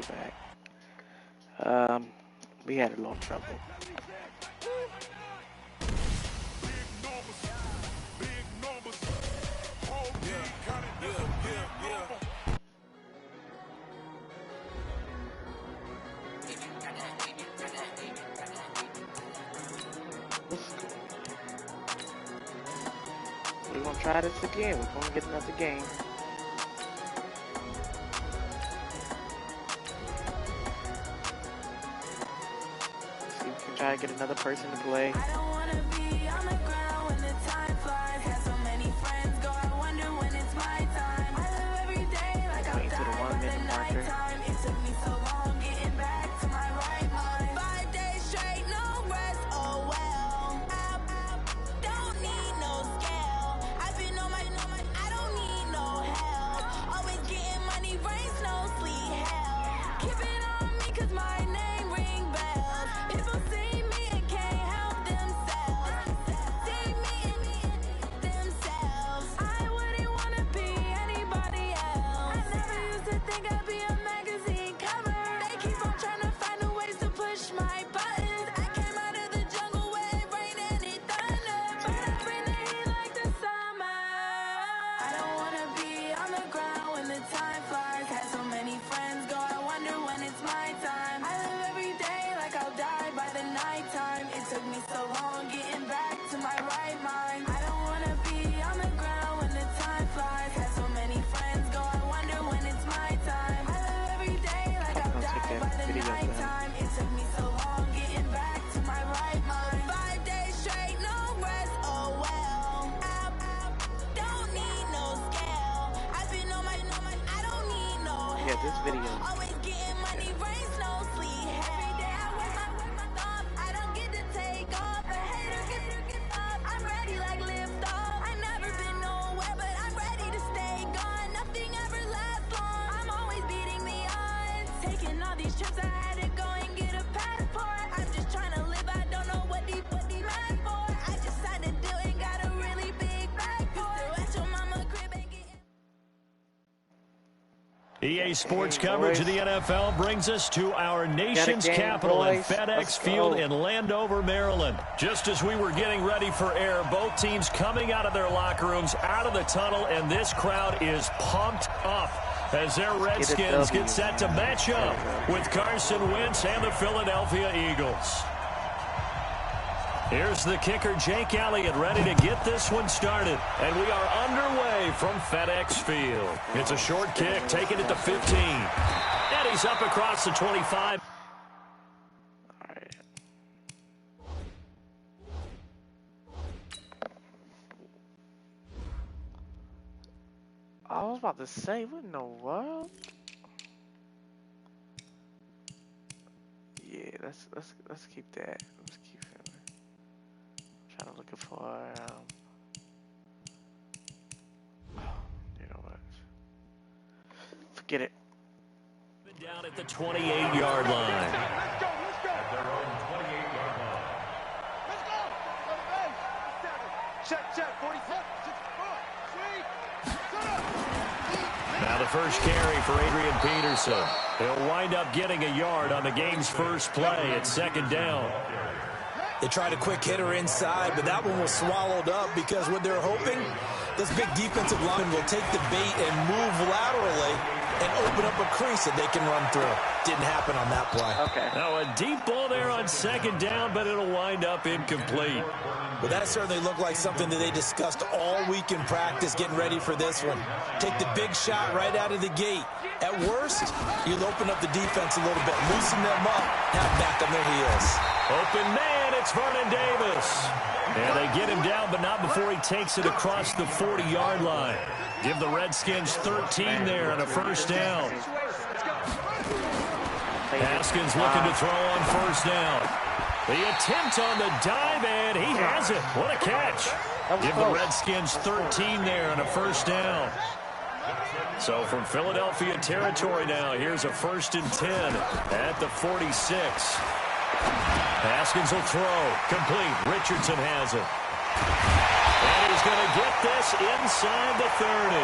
back. We had a little trouble. We're gonna try this again. We're gonna get another game. See if we can try to get another person to play. I don't wanna be on the ground when the time flies. Had so many friends go, I wonder when it's my time. I live every day like I'm dying by the nighttime. It took me so long getting back to my right mind. 5 days straight, no rest, oh well. I don't need no scale. I've been on my, I don't need no help. Always getting money, rains, no sleep, hell. Keep it on me cause my name ring bells. People see me and can't help themselves. See me and themselves. I wouldn't wanna be anybody else. I never used to think I'd be a magazine cover. They keep on trying to find a ways to push my buttons. I came out of the jungle where it rained and it thundered, but I bring the heat like the summer. I don't wanna be on the ground when the time flies. Had so many friends go, I wonder when it's my time. I live every day like I'll die by the nighttime. It took me so long getting back to my right mind. I don't wanna be on the ground when the time flies. Had so many friends go, I wonder when it's my time. I live every day like I'll die by the nighttime. It took me so long getting back to my right mind. 5 days straight, no rest, oh well. I don't need no scale. I've been on my, I don't need no help. Yeah, this video. Always getting money, rains, no sleep. Every day I work my thumb. I don't get to take off. A hater get up. I'm ready like lift off. I never been nowhere, but I'm ready to stay gone. Nothing ever lasts long. I'm always beating the odds. Taking all these trips, I had to go and get a passport. I'm just trying to live. I don't know what deep mad for. I just signed a deal and got a really big bag for it. At your mama crib and getting. EA Sports coverage of the NFL brings us to our nation's capital at FedEx Field in Landover, Maryland. Just as we were getting ready for air, both teams coming out of their locker rooms, out of the tunnel, and this crowd is pumped up as their Redskins get set to match up with Carson Wentz and the Philadelphia Eagles. Here's the kicker, Jake Elliott, ready to get this one started. And we are underway from FedEx Field. It's a short kick, taking it to 15. And he's up across the 25. All right. I was about to say, what in the world? Yeah, let's keep that. Let's keep it. Trying to looking for you know what? Forget it. Down at the 28-yard line. Let's go. At their own 28-yard line. Let's go. Go to base. Check. 47. Now the first carry for Adrian Peterson. He'll wind up getting a yard on the game's first play at second down. They tried a quick hitter inside, but that one was swallowed up because what they're hoping, this big defensive line will take the bait and move laterally and open up a crease that they can run through. Didn't happen on that play. Okay. Now a deep ball there on second down, but it'll wind up incomplete. But that certainly looked like something that they discussed all week in practice getting ready for this one. Take the big shot right out of the gate. At worst, you'll open up the defense a little bit, loosen them up, have back on their heels. Open man, it's Vernon Davis. And they get him down, but not before he takes it across the 40-yard line. Give the Redskins 13 there and a first down. Haskins looking to throw on first down. The attempt on the dive, and he has it. What a catch. Give the Redskins 13 there and a first down. So from Philadelphia territory now, here's a 1st and 10 at the 46. Haskins will throw. Complete. Richardson has it. And he's going to get this inside the 30.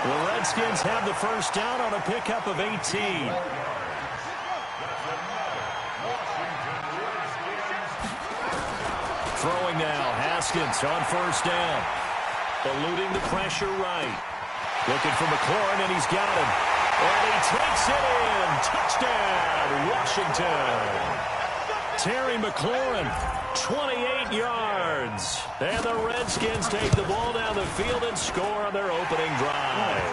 The Redskins have the first down on a pickup of 18. Throwing now, Haskins on first down. Eluding the pressure right. Looking for McLaurin, and he's got him. And he takes it in. Touchdown, Washington. Terry McLaurin, 28 yards. And the Redskins take the ball down the field and score on their opening drive.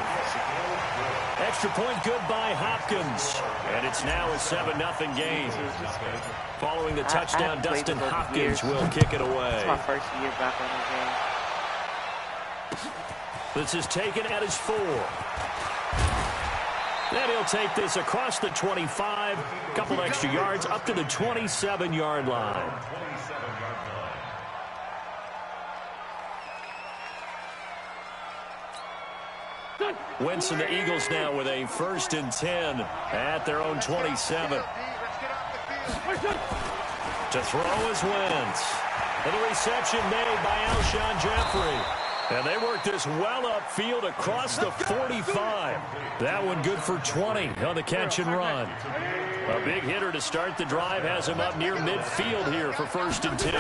Extra point good by Hopkins. And it's now a 7-0 game. Following the touchdown, Dustin Hopkins will kick it away. It's my first year back on the game. This is taken at his 4. Then he'll take this across the 25, a couple extra yards up to the 27-yard line. Wentz and the Eagles now with a 1st and 10 at their own 27. To throw is Wentz. And the reception made by Alshon Jeffrey. And they work this well upfield across the 45. That one good for 20 on the catch and run. A big hitter to start the drive has him up near midfield here for 1st and 10.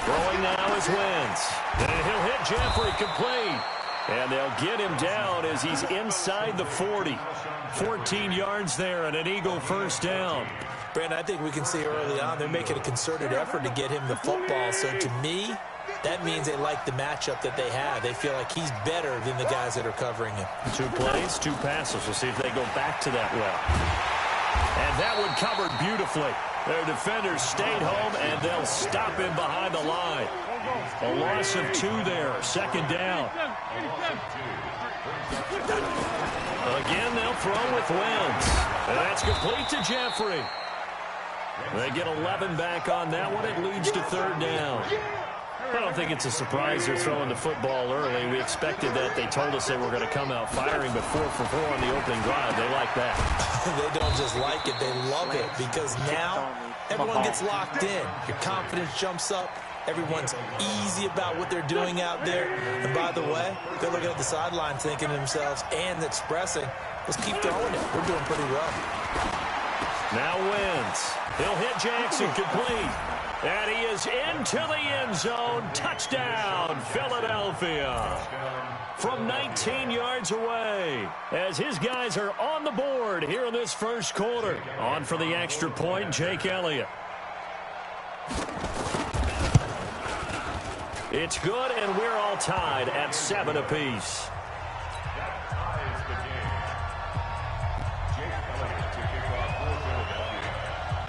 Throwing now is Wentz. And he'll hit Jeffrey complete. And they'll get him down as he's inside the 40. 14 yards there and an Eagle 1st down. Brandon, I think we can see early on they're making a concerted effort to get him the football. So to me, that means they like the matchup that they have. They feel like he's better than the guys that are covering him. 2 plays, 2 passes. We'll see if they go back to that well. And that one covered beautifully. Their defenders stayed home, and they'll stop him behind the line. A loss of 2 there. 2nd down. Again, they'll throw with Wentz. And that's complete to Jeffrey. They get 11 back on that one. It leads to 3rd down. I don't think it's a surprise they're throwing the football early. We expected that. They told us they were going to come out firing, but 4 for 4 on the opening drive. They like that. They don't just like it. They love it because now everyone gets locked in. Your confidence jumps up. Everyone's easy about what they're doing out there. And by the way, they're looking at the sideline thinking to themselves and expressing, let's keep throwing it. We're doing pretty well. Now Wentz. He'll hit Jackson complete. And he is into the end zone. Touchdown, Philadelphia. From 19 yards away. As his guys are on the board here in this 1st quarter. On for the extra point, Jake Elliott. It's good, and we're all tied at 7 apiece.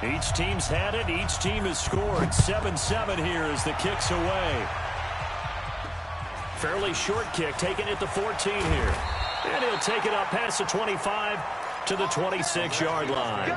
Each team's had it. Each team has scored. 7-7 here as the kick's away. Fairly short kick, taken at the 14 here. And he'll take it up past the 25 to the 26-yard line.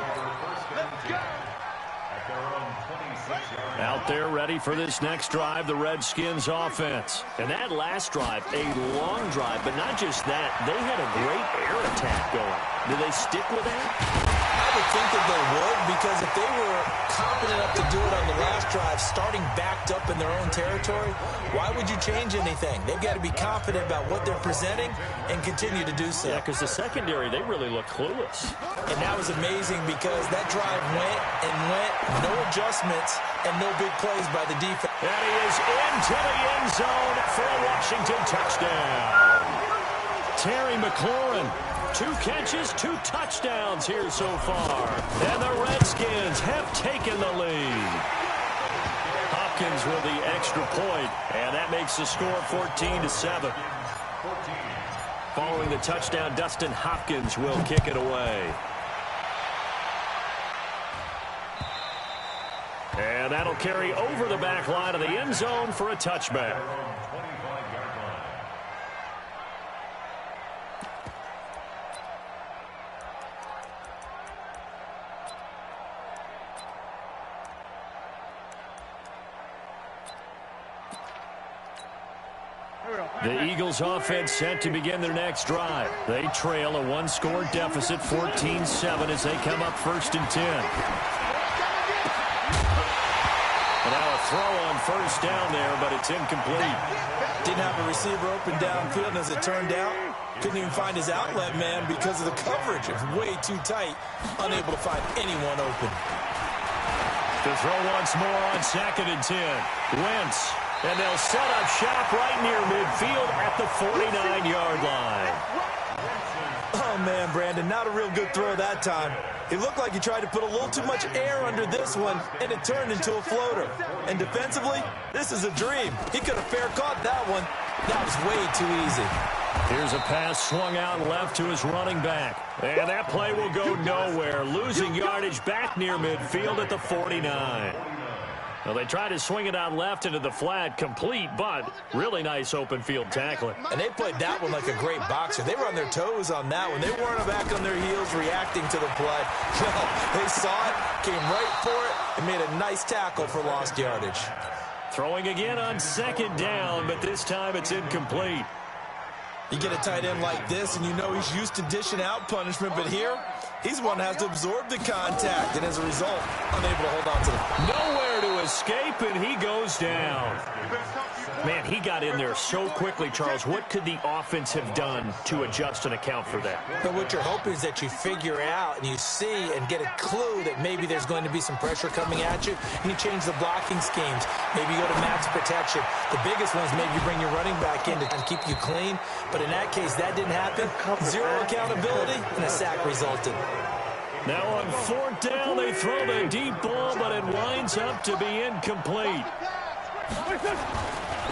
Out there ready for this next drive, the Redskins offense. And that last drive, a long drive, but not just that. They had a great air attack going. Do they stick with that? I would think that they would, because if they were confident enough to do it on the last drive, starting backed up in their own territory, why would you change anything? They've got to be confident about what they're presenting and continue to do so. Yeah, because the secondary, they really look clueless. And that was amazing because that drive went and went, no adjustments, and no big plays by the defense. And he is into the end zone for a Washington touchdown. Terry McLaurin. 2 catches, 2 touchdowns here so far. And the Redskins have taken the lead. Hopkins with the extra point, and that makes the score 14-7. Following the touchdown, Dustin Hopkins will kick it away. And that'll carry over the back line of the end zone for a touchback. The Eagles offense set to begin their next drive. They trail a 1-score deficit, 14-7 as they come up 1st and 10. And now a throw on 1st down there, but it's incomplete. Didn't have a receiver open downfield, and as it turned out, couldn't even find his outlet man because of the coverage. It was way too tight, unable to find anyone open. To throw once more on 2nd and 10. Wentz. And they'll set up shop right near midfield at the 49-yard line. Oh, man, Brandon, not a real good throw that time. It looked like he tried to put a little too much air under this one, and it turned into a floater. And defensively, this is a dream. He could have fair caught that one. That was way too easy. Here's a pass swung out left to his running back. And that play will go nowhere, losing yardage back near midfield at the 49. Well, they tried to swing it out left into the flat, complete, but really nice open field tackling. And they played that one like a great boxer. They were on their toes on that one. They weren't back on their heels reacting to the play. No, they saw it, came right for it, and made a nice tackle for lost yardage. Throwing again on 2nd down, but this time it's incomplete. You get a tight end like this, and you know he's used to dishing out punishment, but here, he's one that has to absorb the contact, and as a result, unable to hold on to it. Nowhere to escape, and he goes down. Man, he got in there so quickly, Charles. What could the offense have done to adjust and account for that? But what you're hoping is that you figure out and you see and get a clue that maybe there's going to be some pressure coming at you, and you change the blocking schemes. Maybe you go to max protection. The biggest one is maybe you bring your running back in to keep you clean. But in that case, that didn't happen. Zero accountability, and a sack resulted. Now on 4th down, they throw the deep ball, but it winds up to be incomplete.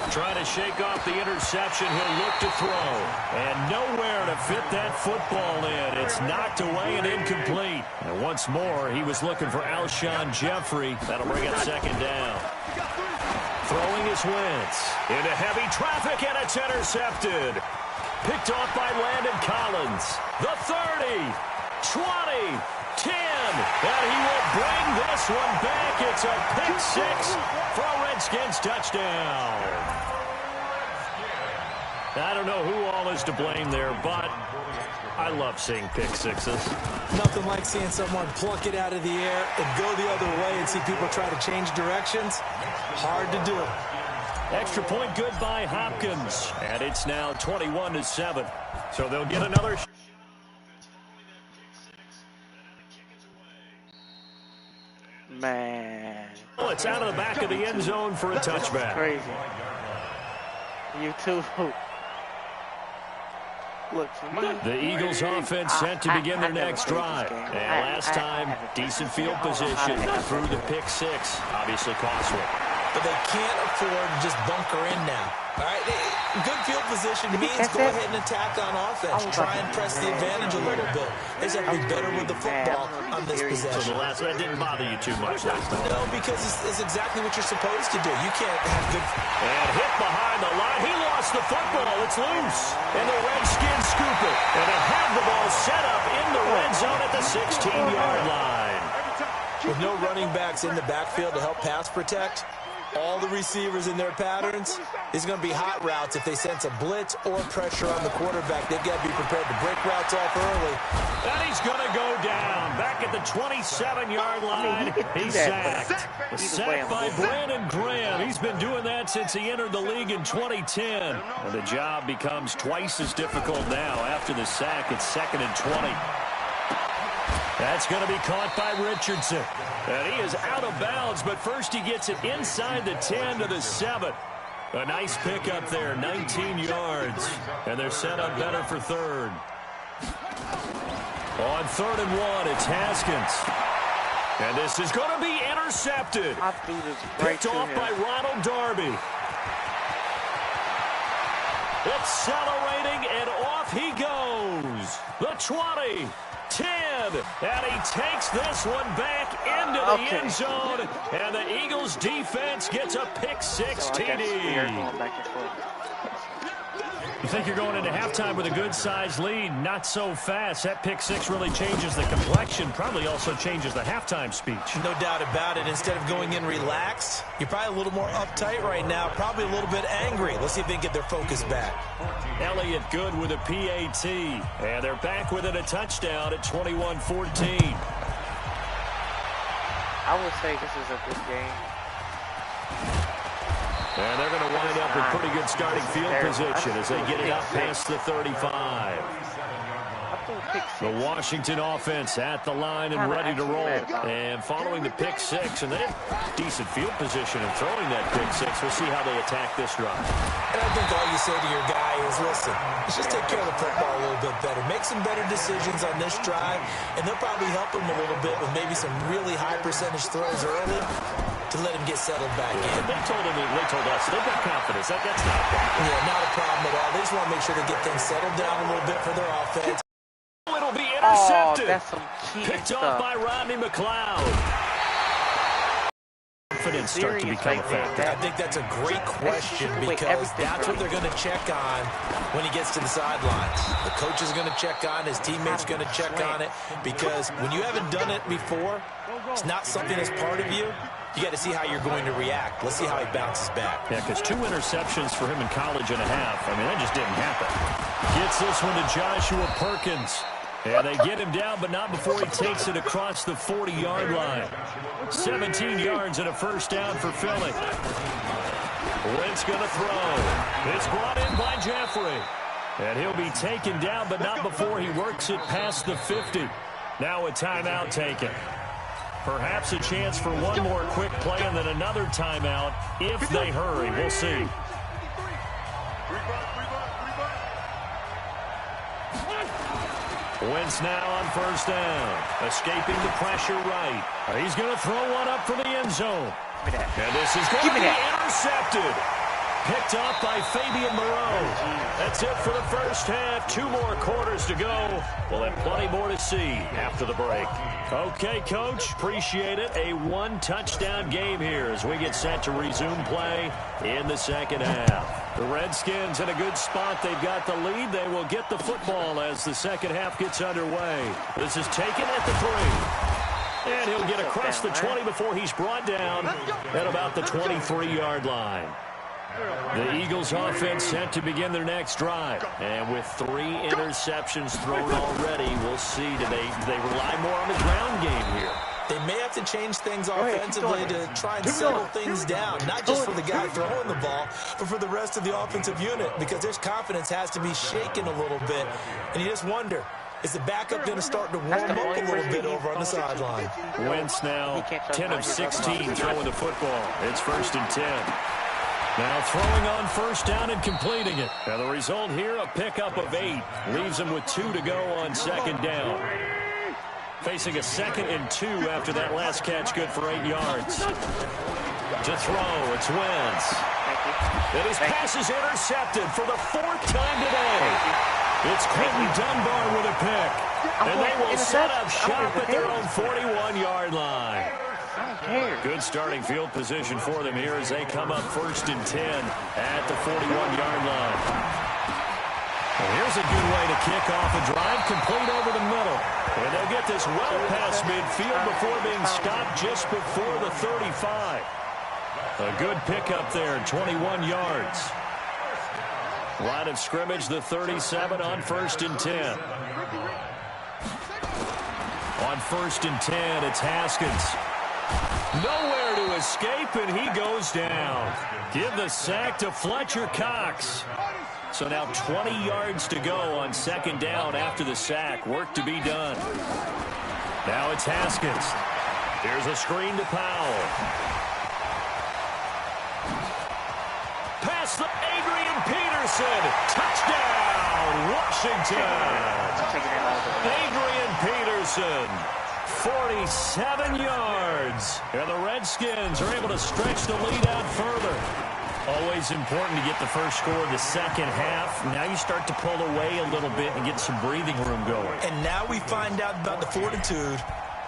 Trying to shake off the interception, he'll look to throw. And nowhere to fit that football in. It's knocked away and incomplete. And once more, he was looking for Alshon Jeffrey. That'll bring up 2nd down. Throwing is Wentz. Into heavy traffic, and it's intercepted. Picked off by Landon Collins. The 30, 20, 10. And he will bring this one back. It's a pick 6 for a Redskins touchdown. I don't know who all is to blame there, but I love seeing pick 6s. Nothing like seeing someone pluck it out of the air and go the other way and see people try to change directions. Hard to do. Extra point good by Hopkins. And it's now 21-7. So they'll get another shot. Man. Well, it's out of the back of the end zone for a touchback. Crazy. You too. Look, the Eagles offense set to begin their next drive. And last time, decent field position through the pick 6. Obviously costly. But they can't afford to just bunker in now. All right, good field position means go ahead and attack on offense. Try and press the advantage a little bit. They just have to be better with the football on this possession. So that didn't bother you too much last time. No, because it's exactly what you're supposed to do. You can't have good... And hit behind the line. He lost the football. It's loose. And the Redskins scoop it. And they have the ball set up in the red zone at the 16-yard line. With no running backs in the backfield to help pass protect, all the receivers in their patterns, is going to be hot routes if they sense a blitz or pressure on the quarterback. They've got to be prepared to break routes off early. And he's going to go down. Back at the 27-yard line. He's sacked. Sacked by Brandon Graham. He's been doing that since he entered the league in 2010. And the job becomes twice as difficult now. After the sack, it's 2nd and 20. That's going to be caught by Richardson. And he is out of bounds, but first he gets it inside the 10 to the 7. A nice pickup there, 19 yards. And they're set up better for 3rd. On 3rd and 1, it's Haskins. And this is going to be intercepted. Picked off by Ronald Darby. Accelerating, and off he goes. The 20. 10, and he takes this one back into the end zone, and the Eagles defense gets a pick 6 TD. You think you're going into halftime with a good-sized lead? Not so fast. That pick 6 really changes the complexion, probably also changes the halftime speech. No doubt about it. Instead of going in relaxed, you're probably a little more uptight right now, probably a little bit angry. Let's see if they can get their focus back. Elliott good with a PAT, and they're back within a touchdown at 21-14. I would say this is a good game. And they're going to wind up with pretty good starting field position as they get it up past the 35. I think The Washington offense at the line and ready to roll. And following the pick six, and they have decent field position in throwing that pick six. We'll see how they attack this drive. And I think all you say to your guy is, listen, let's just take care of the football a little bit better. Make some better decisions on this drive, and they'll probably help him a little bit with maybe some really high percentage throws early to let him get settled back in. They told us they've got confidence. That's not a problem. Yeah, not a problem at all. They just want to make sure they get things settled down a little bit for their offense. It'll be intercepted. Oh, that's some key Picked stuff. off by Rodney McLeod. Confidence start to become a factor. I think that's a great question because that's what they're going to check on when he gets to the sidelines. The coach is going to check on, his teammates going to check on it, because when you haven't done it before, it's not something that's part of you. You got to see how you're going to react. Let's see how he bounces back. Yeah, because 2 interceptions for him in college and a half. I mean, that just didn't happen. Gets this one to Joshua Perkins. And they get him down, but not before he takes it across the 40-yard line. 17 yards and a first down for Philly. Wentz going to throw. It's brought in by Jeffrey. And he'll be taken down, but not before he works it past the 50. Now a timeout taken. Perhaps a chance for one more quick play and then another timeout if they hurry. We'll see. Wentz now on first down. Escaping the pressure right. He's going to throw one up for the end zone. And this is going to be intercepted. Picked off by Fabian Moreau. That's it for the first half. 2 more quarters to go. We'll have plenty more to see after the break. Okay, Coach. Appreciate it. A 1-touchdown game here as we get set to resume play in the second half. The Redskins in a good spot. They've got the lead. They will get the football as the second half gets underway. This is taken at the 3. And he'll get across the 20 before he's brought down at about the 23-yard line. The Eagles offense set to begin their next drive. And with 3 interceptions thrown already, we'll see. Do they rely more on the ground game here? They may have to change things offensively to try and settle things down, not just for the guy throwing the ball, but for the rest of the offensive unit, because their confidence has to be shaken a little bit. And you just wonder, is the backup going to start to warm up a little bit over on the sideline? Wentz now 10 of 16 throwing the football. It's 1st and 10. Now throwing on first down and completing it. Now the result here, a pickup of 8. Leaves him with 2 to go on second down. Facing a 2nd and 2 after that last catch, good for 8 yards. To throw, it's Wentz. And his pass is intercepted for the 4th time today. It's Quentin Dunbar with a pick. And they will set up shop at their own 41-yard line. Good starting field position for them here as they come up 1st and 10 at the 41-yard line. Well, here's a good way to kick off a drive, complete over the middle. And they'll get this well past midfield before being stopped just before the 35. A good pickup there, 21 yards. Line of scrimmage, the 37 on 1st and 10. On 1st and 10, it's Haskins. Nowhere to escape, and he goes down. Give the sack to Fletcher Cox. So now 20 yards to go on second down after the sack. Work to be done. Now it's Haskins. Here's a screen to Powell. Pass to Adrian Peterson. Touchdown, Washington. Adrian Peterson. 47 yards. And the Redskins are able to stretch the lead out further. Always important to get the first score of the second half. Now you start to pull away a little bit and get some breathing room going. And now we find out about the fortitude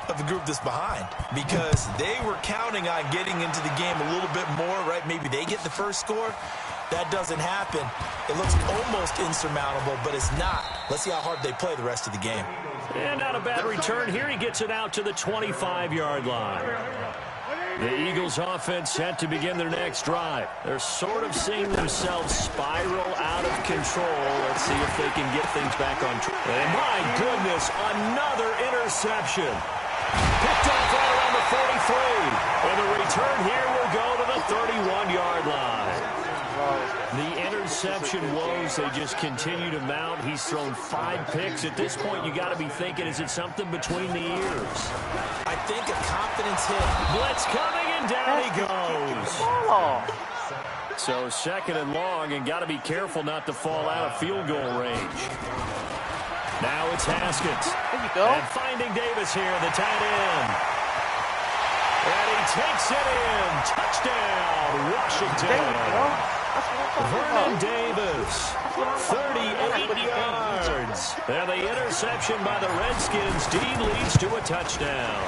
of the group that's behind, because they were counting on getting into the game a little bit more, right? Maybe they get the first score. That doesn't happen. It looks almost insurmountable, but it's not. Let's see how hard they play the rest of the game. And not a bad return here. He gets it out to the 25-yard line. The Eagles offense set to begin their next drive. They're sort of seeing themselves spiral out of control. Let's see if they can get things back on track. And my goodness, another interception. Picked off right around the 43. And the return here will go to the 31-yard line. The interception interception woes, they just continue to mount. He's thrown 5 picks. At this point, you got to be thinking, is it something between the ears? I think a confidence hit. Blitz coming, and down he goes. So 2nd and long, and got to be careful not to fall out of field goal range. Now it's Haskins. There you go. And finding Davis here, the tight end. And he takes it in. Touchdown, Washington. There you go. That's what I'm talking Vernon about. Davis, 38 yards. And the interception by the Redskins. Dean leads to a touchdown.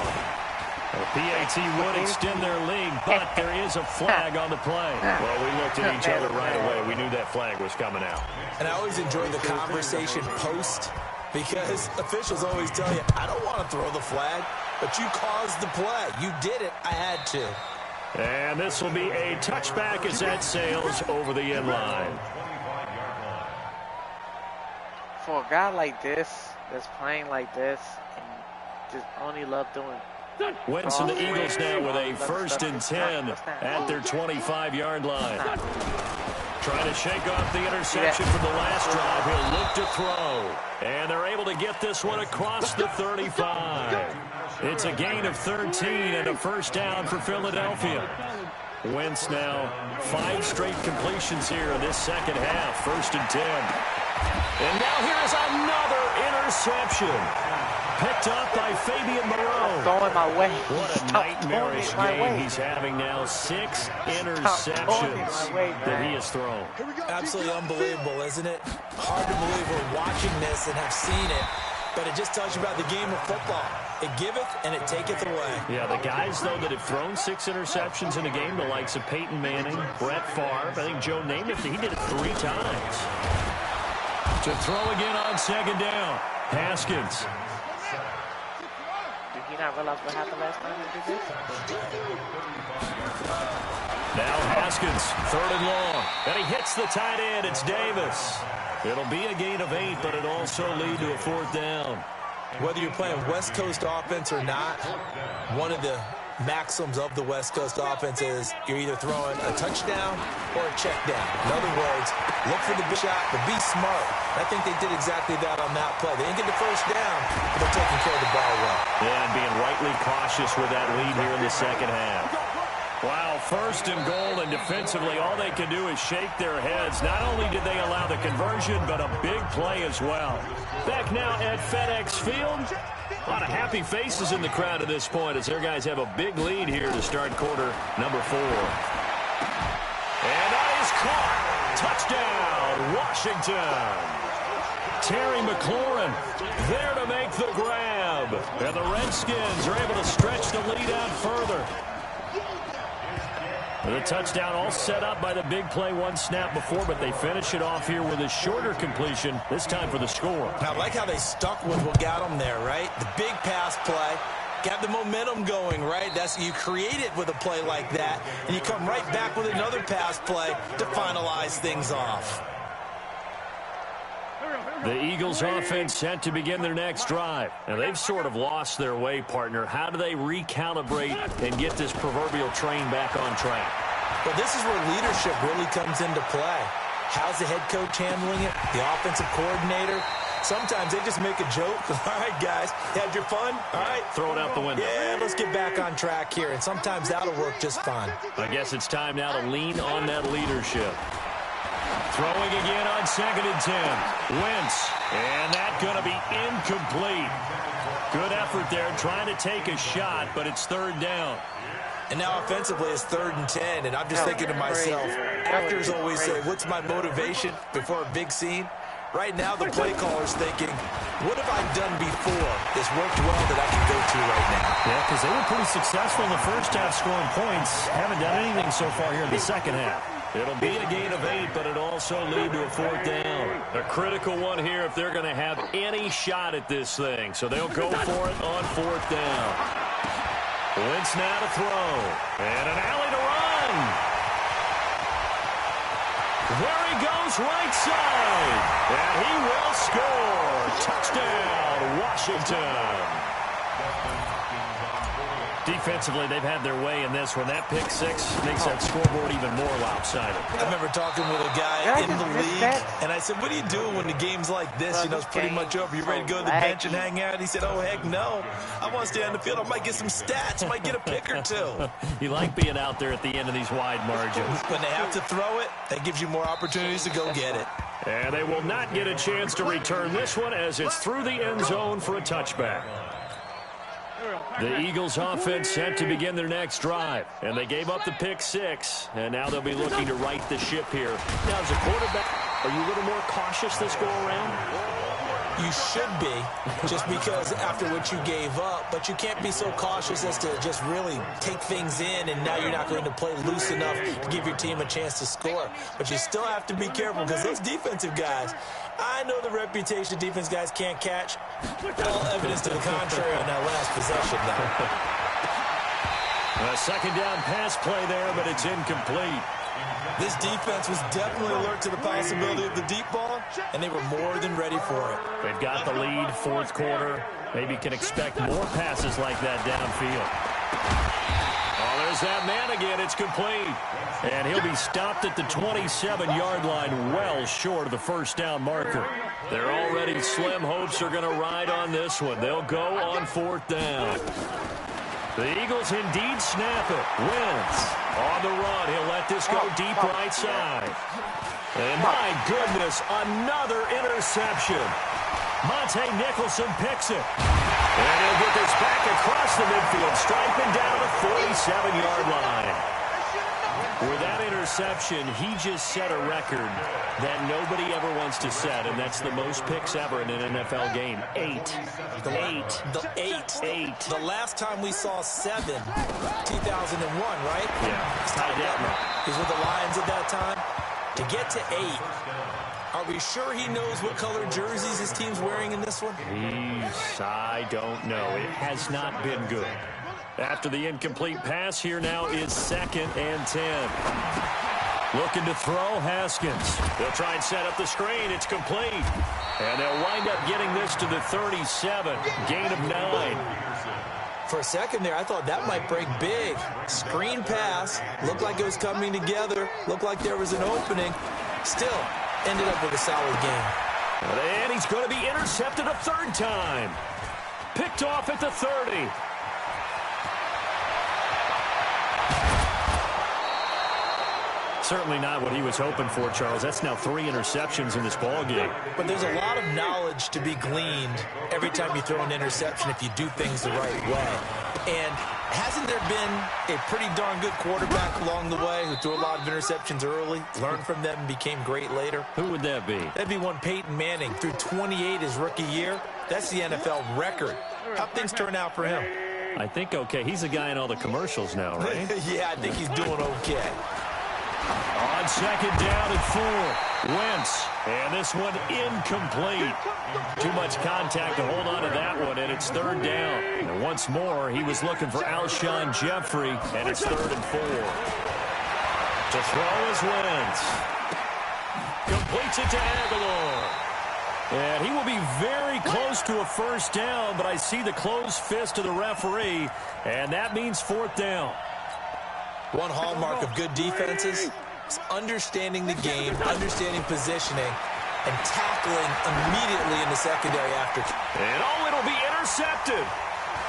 The PAT would extend their lead, but there is a flag on the play. Well, we looked at each other right away. We knew that flag was coming out. And I always enjoy the conversation post, because officials always tell you, I don't want to throw the flag, but you caused the play. You did it. I had to. And this will be a touchback as that sails over the end line. For a guy like this, that's playing like this, and just only love doing Wentz and the Eagles now with a 1st and 10 at their 25-yard line. Trying to shake off the interception from the last drive. He'll look to throw. And they're able to get this one across the 35. It's a gain of 13 and a 1st down for Philadelphia. Wentz now 5 straight completions here in this 2nd half. 1st and 10. And now here's another interception. Picked up by Fabian Moreau. throwing my way. What a nightmarish game he's having now. 6 interceptions that he has thrown. Absolutely unbelievable, isn't it? Hard to believe we're watching this and have seen it, but it just tells you about the game of football. It giveth and it taketh away. Yeah, the guys, though, that have thrown 6 interceptions in a game, the likes of Peyton Manning, Brett Favre, I think Joe Namath, he did it 3 times. To throw again on 2nd down. Haskins. Did he not realize what happened last time he did this? Now Haskins, 3rd and long. And he hits the tight end. It's Davis. It'll be a gain of 8, but it'll also lead to a 4th down. Whether you're playing West Coast offense or not, one of the maxims of the West Coast offense is you're either throwing a touchdown or a check down. In other words, look for the big shot, but be smart. I think they did exactly that on that play. They didn't get the 1st down, but they're taking care of the ball well. Yeah, and being rightly cautious with that lead here in the 2nd half. Wow, 1st and goal, and defensively, all they can do is shake their heads. Not only did they allow the conversion, but a big play as well. Back now at FedEx Field. A lot of happy faces in the crowd at this point as their guys have a big lead here to start quarter number 4. And that is caught. Touchdown, Washington. Terry McLaurin there to make the grab. And the Redskins are able to stretch the lead out further. The touchdown all set up by the big play 1 snap before, but they finish it off here with a shorter completion, this time for the score. I like how they stuck with what got them there, right? The big pass play, got the momentum going, right? That's you create it with a play like that, and you come right back with another pass play to finalize things off. The Eagles offense set to begin their next drive. And they've sort of lost their way, partner. How do they recalibrate and get this proverbial train back on track? Well, this is where leadership really comes into play. How's the head coach handling it? The offensive coordinator? Sometimes they just make a joke. All right, guys, had your fun? All right. Throw it out the window. Yeah, let's get back on track here. And sometimes that'll work just fine. I guess it's time now to lean on that leadership. Throwing again on 2nd and 10. Wentz. And that's going to be incomplete. Good effort there trying to take a shot, but it's 3rd down. And now offensively it's 3rd and 10. And I'm just thinking to myself, actors always say, what's my motivation before a big scene? Right now the play caller's thinking, what have I done before that's worked well that I can go to right now? Yeah, because they were pretty successful in the 1st half scoring points. Haven't done anything so far here in the 2nd half. It'll be a gain of 8, but it'll also lead to a 4th down. A critical one here if they're going to have any shot at this thing. So they'll go for it on 4th down. Wentz now to throw. And an alley to run. There he goes right side. And he will score. Touchdown, Washington. Defensively, they've had their way in this one. That pick six makes that scoreboard even more lopsided. I remember talking with a guy in the league, and I said, what do you do when the game's like this? You know, it's pretty much over. You ready to go to the bench and hang out? He said, oh, heck no. I want to stay on the field. I might get some stats. I might get a pick or two. You like being out there at the end of these wide margins. When they have to throw it, that gives you more opportunities to go get it. And they will not get a chance to return this one as it's through the end zone for a touchback. The Eagles offense set to begin their next drive. And they gave up the pick six. And now they'll be looking to right the ship here. Now, as a quarterback, are you a little more cautious this go around? You should be, just because after what you gave up. But you can't be so cautious as to just really take things in, and now you're not going to play loose enough to give your team a chance to score. But you still have to be careful, because those defensive guys, I know the reputation defense guys can't catch. All evidence to the contrary on that last possession, though. A second down pass play there, but it's incomplete. This defense was definitely alert to the possibility of the deep ball, and they were more than ready for it. They've got the lead, fourth quarter. Maybe can expect more passes like that downfield. Oh, there's that man again. It's complete. And he'll be stopped at the 27-yard line, well short of the first down marker. Their already slim hopes are going to ride on this one. They'll go on fourth down. The Eagles indeed snap it. Wins on the run. He'll let this go deep right side. And my goodness, another interception. Monte Nicholson picks it. And he'll get this back across the midfield, striping down the 47-yard line. With that interception, he just set a record that nobody ever wants to set, and that's the most picks ever in an NFL game. 8. The last time we saw 7, 2001, right? Yeah. Ty Detmer. He's with the Lions at that time. To get to 8, are we sure he knows what color jerseys his team's wearing in this one? I don't know. It has not been good. After the incomplete pass, here now is 2nd and 10. Looking to throw, Haskins. They'll try and set up the screen. It's complete. And they'll wind up getting this to the 37. Gain of 9. For a second there, I thought that might break big. Screen pass. Looked like it was coming together. Looked like there was an opening. Still, ended up with a solid game. And he's going to be intercepted a third time. Picked off at the 30. Certainly not what he was hoping for, Charles. That's now 3 interceptions in this ball game. But there's a lot of knowledge to be gleaned every time you throw an interception if you do things the right way. And hasn't there been a pretty darn good quarterback along the way who threw a lot of interceptions early, learned from them, and became great later? Who would that be? That'd be one Peyton Manning. Threw 28 his rookie year. That's the NFL record. How'd things turn out for him? I think okay. He's the guy in all the commercials now, right? Yeah, I think he's doing okay. On second down and 4, Wentz. And this one incomplete. Too much contact to hold on to that one, and it's 3rd down. And once more, he was looking for Alshon Jeffrey, and it's 3rd and 4. To throw is Wentz. Completes it to Aguilar. And he will be very close to a first down, but I see the closed fist of the referee, and that means 4th down. One hallmark of good defenses is understanding the game, understanding positioning, and tackling immediately in the secondary after. And it'll be intercepted.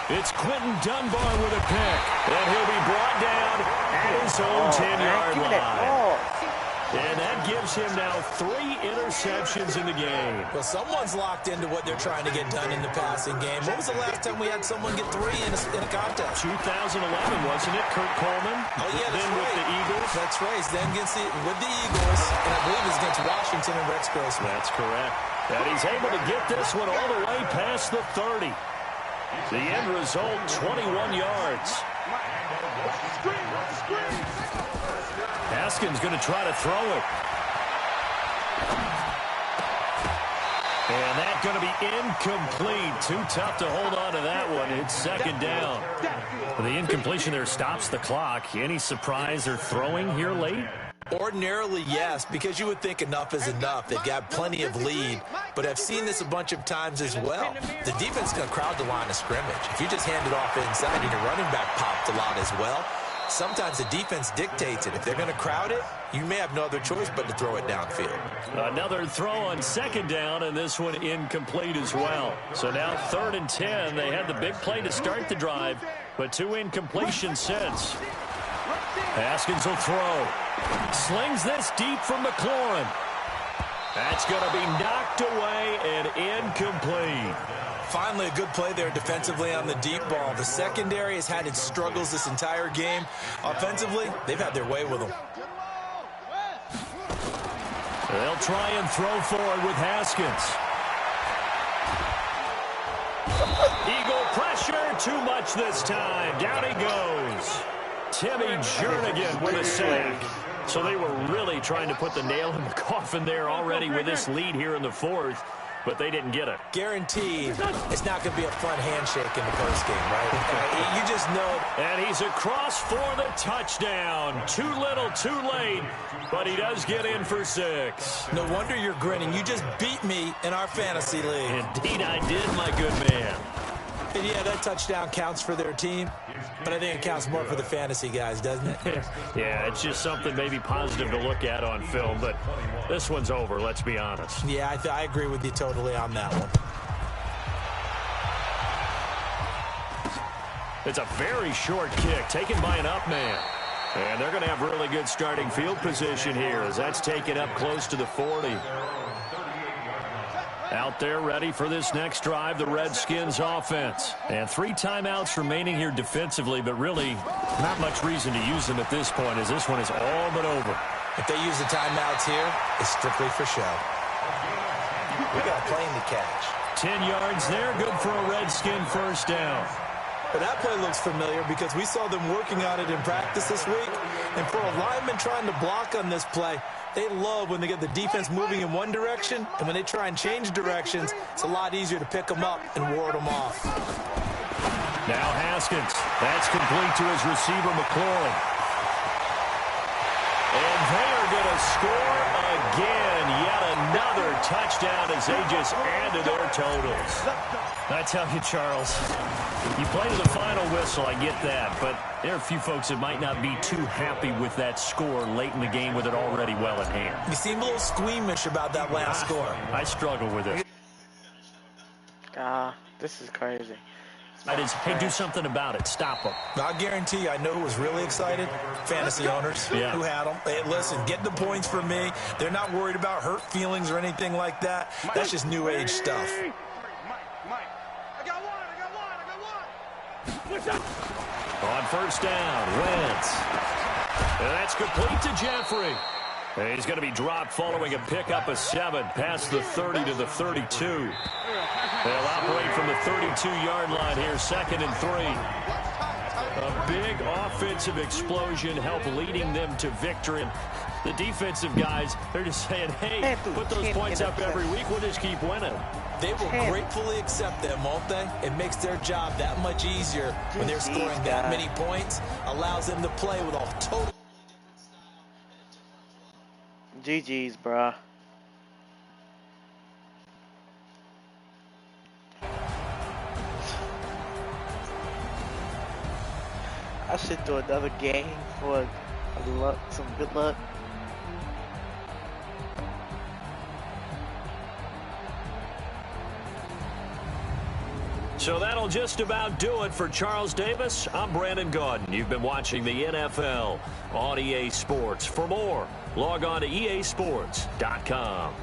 It's Quentin Dunbar with a pick. And he'll be brought down at his own 10-yard line. And that gives him now 3 interceptions in the game. Well, someone's locked into what they're trying to get done in the passing game. When was the last time we had someone get 3 in a contest? 2011, wasn't it? Kurt Coleman. Oh, yeah, that's then right. with the Eagles. That's right. Then with the Eagles, and I believe it's against Washington and Rex Grossman. That's correct. And he's able to get this one all the way past the 30. The end result, 21 yards. Haskins going to try to throw it. And that's going to be incomplete. Too tough to hold on to that one. It's 2nd down. The incompletion there stops the clock. Any surprise they're throwing here late? Ordinarily, yes, because you would think enough is enough. They've got plenty of lead, but I've seen this a bunch of times as well. The defense is going to crowd the line of scrimmage. If you just hand it off inside and your running back popped a lot as well, sometimes the defense dictates it. If they're going to crowd it, you may have no other choice but to throw it downfield. Another throw on second down, and this one incomplete as well. So now 3rd and 10. They had the big play to start the drive, but 2 incompletions since. Haskins will throw. Slings this deep from McLaurin. That's going to be knocked away and incomplete. Finally, a good play there defensively on the deep ball. The secondary has had its struggles this entire game. Offensively, they've had their way with them. They'll try and throw forward with Haskins. Eagle pressure, too much this time. Down he goes. Timmy Jernigan with a sack. So they were really trying to put the nail in the coffin there already with this lead here in the 4th, but they didn't get it. Guaranteed it's not going to be a fun handshake in the postgame, right? You just know it. And he's across for the touchdown. Too little, too late, but he does get in for 6. No wonder you're grinning. You just beat me in our fantasy league. Indeed I did, my good man. And yeah, that touchdown counts for their team, but I think it counts more for the fantasy guys, doesn't it? Yeah, it's just something maybe positive to look at on film, but this one's over, let's be honest. Yeah, I agree with you totally on that one. It's a very short kick taken by an up man. And they're going to have really good starting field position here as that's taken up close to the 40. Out there ready for this next drive, the Redskins offense. And 3 timeouts remaining here defensively, but really not much reason to use them at this point as this one is all but over. If they use the timeouts here, it's strictly for show. We got a plane to catch. 10 yards there, good for a Redskin first down. But that play looks familiar because we saw them working on it in practice this week. And for a lineman trying to block on this play, they love when they get the defense moving in one direction, and when they try and change directions, it's a lot easier to pick them up and ward them off. Now Haskins. That's complete to his receiver, McLaurin. And they are going to score again. Yet another touchdown as they just add to their totals. I tell you, Charles, you play to the final whistle, I get that, but there are a few folks that might not be too happy with that score late in the game with it already well at hand. You seem a little squeamish about that last score. I struggle with it. This is crazy. That is, hey, do something about it. Stop them. I guarantee you, I know who was really excited. Fantasy owners who had them. Hey, listen, get the points from me. They're not worried about hurt feelings or anything like that. That's just new age stuff. On first down, Wentz. And that's complete to Jeffrey. And he's going to be dropped following a pickup of 7 past the 30 to the 32. They'll operate from the 32-yard line here, 2nd and 3. A big offensive explosion helped leading them to victory. The defensive guys, they're just saying, hey, put those points up every week. We'll just keep winning. They will gratefully accept them, won't they? It makes their job that much easier when they're scoring that many points. Allows them to play with a total. GG's, bruh. I should do another game for some good luck. So that'll just about do it for Charles Davis. I'm Brandon Gaudin. You've been watching the NFL on EA Sports. For more, log on to easports.com.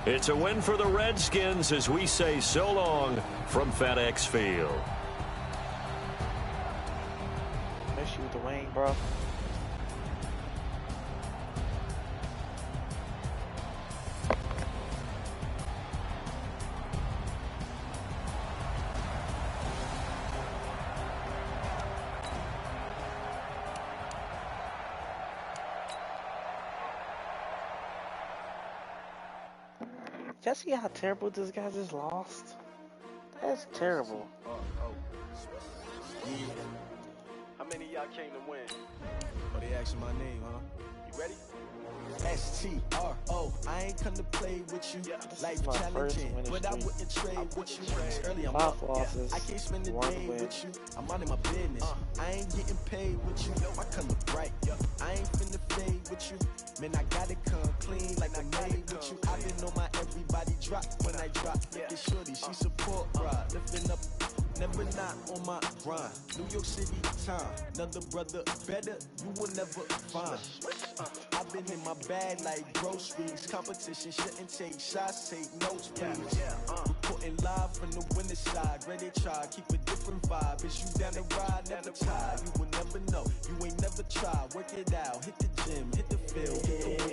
It's a win for the Redskins as we say so long from FedEx Field. Miss you with Dwayne, bro. Y'all see how terrible this guy just lost? That's terrible. How many of y'all came to win? Oh, they asking my name, huh? You Ready? STRO, I ain't come to play with you. Life challenging, but I wouldn't trade with you. Early I'm up, I can't spend the day with you. I'm minding my business. I ain't getting paid with you. I come look bright. I ain't finna fade with you. Man, I gotta come clean like I made with you. I been on my everybody drop when I drop. Look at shorty, she support, bruh. Lifting up. Never not on my grind. New York City time. Another brother better, you will never find. I've been in my bag like groceries. Competition shouldn't take shots, take notes, please. Reporting live from the winning side. Ready to try, keep a different vibe. Is you down the ride, never tired. You will never know, you ain't never tried. Work it out, hit the gym, hit the field.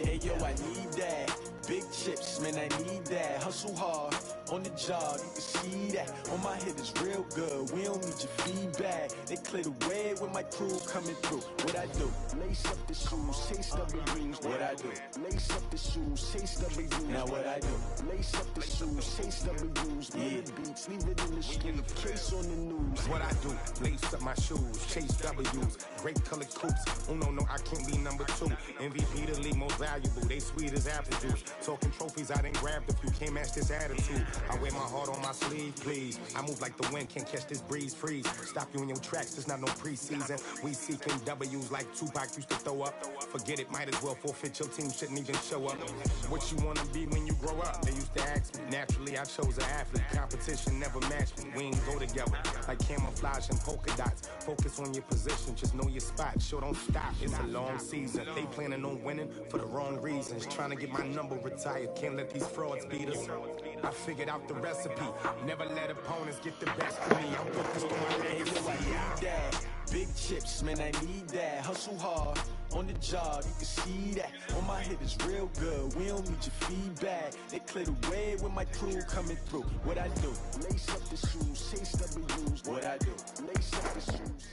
Hey yo, I need that. Big chips, man, I need that. Hustle hard, on the job, you can see that. On my head is real good, we don't need your feedback. They clear the way with my crew coming through. What I do? Lace up the shoes, chase up the rings. What I do? Lace up the shoes, chase up the rings. Now what I do? Lace up the shoes, chase up the rings. Yeah, beats, leave it in the street, case on the news. What I do? Lace up my shoes, chase W's. Great colored coops. Oh no, I can't be number 2. MVP the league most valuable. They sweet as apple juice. Talking trophies, I done grabbed a few. Can't match this attitude. I wear my heart on my sleeve, please. I move like the wind, can't catch this breeze, freeze. Stop you in your tracks, there's not no preseason. We seeking W's like Tupac used to throw up. Forget it, might as well forfeit. Your team shouldn't even show up. What you wanna be when you grow up? They used to ask me. Naturally, I chose an athlete. Competition never matched me. We ain't go together like camouflage and polka dots. Focus on your position, just know your spot. Sure, don't stop. It's a long season. They planning on winning for the wrong reasons. Trying to get my number retired. Can't let these frauds beat us. I figured out the recipe. Never let opponents get the best of me. I'm focused on my legacy. Big chips, man, I need that. Hustle hard, on the job, you can see that. On my head is real good, we don't need your feedback. They clear the way with my crew coming through. What I do? Lace up the shoes, chase W's. What I do? Lace up the shoes.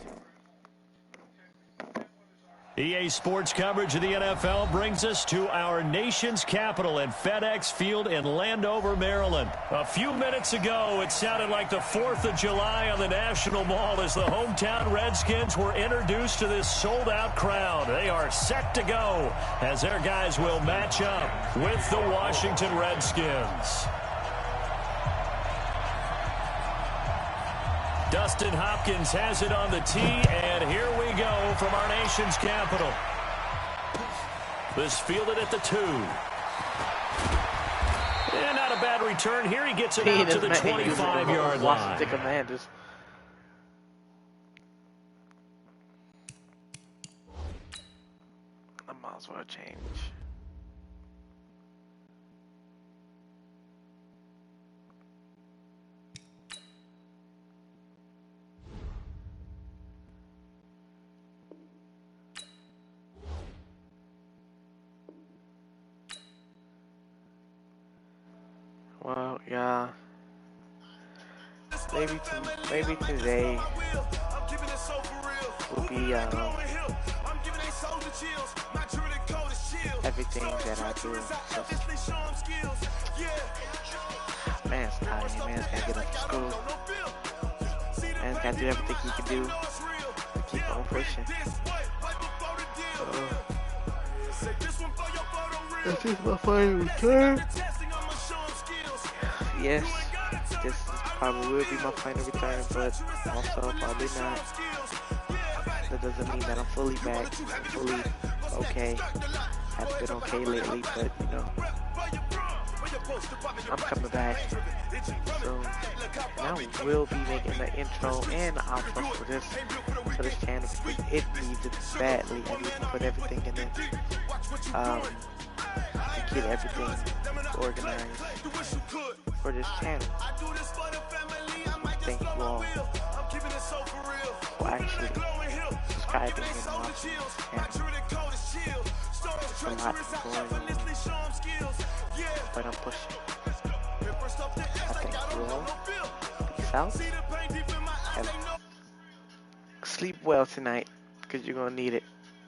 EA Sports coverage of the NFL brings us to our nation's capital at FedEx Field in Landover, Maryland. A few minutes ago, it sounded like the 4th of July on the National Mall as the hometown Redskins were introduced to this sold-out crowd. They are set to go as their guys will match up with the Washington Redskins. Dustin Hopkins has it on the tee, and here we go from our nation's capital. This fielded at the 2. And not a bad return here. He gets it out to the 25-yard line. Commanders. I might as well change. Well, yeah. Maybe today will be everything that I do. Man's tired. Man's gotta get up to school. Man's gotta do everything he can do to keep on pushing. This is my final return. Yes, this probably will be my final return, but also probably not. That doesn't mean that I'm fully back, fully okay. I've been okay lately, but you know, I'm coming back. So now we'll be making the intro and outro for this channel because it needs it badly. I need to put everything in it. To get everything organized for this channel. Thank you all for actually subscribing and watching this channel. There's a lot going on, but I'm pushing. I thank you all. Peace out. Sleep well tonight, because you're going to need it.